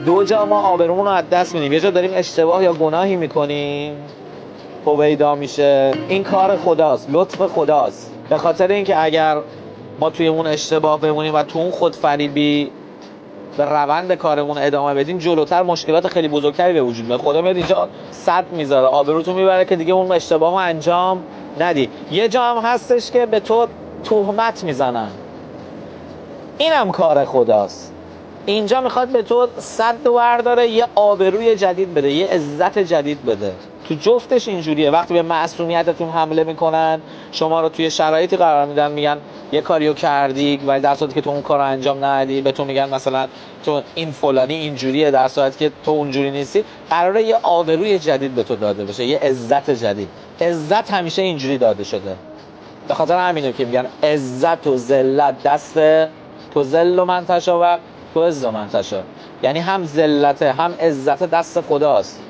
دو جا ما آبرومون رو از دست میدیم، یه جا داریم اشتباه یا گناهی میکنیم هویدا میشه، این کار خداست، لطف خداست. به خاطر اینکه اگر ما توی اون اشتباه بمونیم و تو اون خودفریبی به روند کارمون ادامه بدیم، جلوتر مشکلات خیلی بزرگتری به وجود میاد. خدا میاد اینجا سد میذاره، آبروتون میبره که دیگه اون اشتباه رو انجام ندی. یه جا هم هستش که به تو تهمت میزنن، اینم کار خداست. اینجا میخواد به تو سد ورداره، یه آبروی جدید بده، یه عزت جدید بده. تو جفتش اینجوریه. وقتی به معصومیتتون حمله میکنن، شما رو توی شرایطی قرار میدن، میگن یه کاریو کردی ولی در صورتی که تو اون کارو انجام ندی، به تو میگن مثلا تو این فلانی اینجوریه در صورتی که تو اونجوری نیستی، قراره یه آبروی جدید به تو داده بشه، یه عزت جدید. عزت همیشه اینجوری داده شده. به خاطر همینه که میگن عزت و ذلت دست تو، ذل من تشا و تو عز من تشا. یعنی هم ذلت هم عزت دست خداست.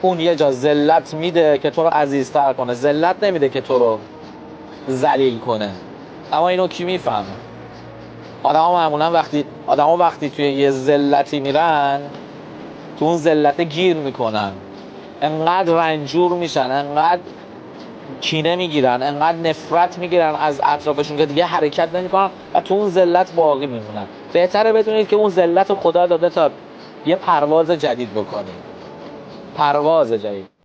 اون یه جا ذلت میده که تو رو عزیزتر کنه، ذلت نمیده که تو رو ذلیل کنه. اما اینو کی میفهمه؟ آدما معمولا وقتی توی یه ذلتی میرن، تو اون ذلت گیر میکنن، انقدر رنجور میشن، انقدر کینه میگیرن، انقدر نفرت میگیرن از اطرافشون که دیگه حرکت نمیکنن و تو اون ذلت باقی میمونن. بهتره بدونید که اون ذلت رو خدا داده تا یه پرواز جدید بکنید. پرواز جدید.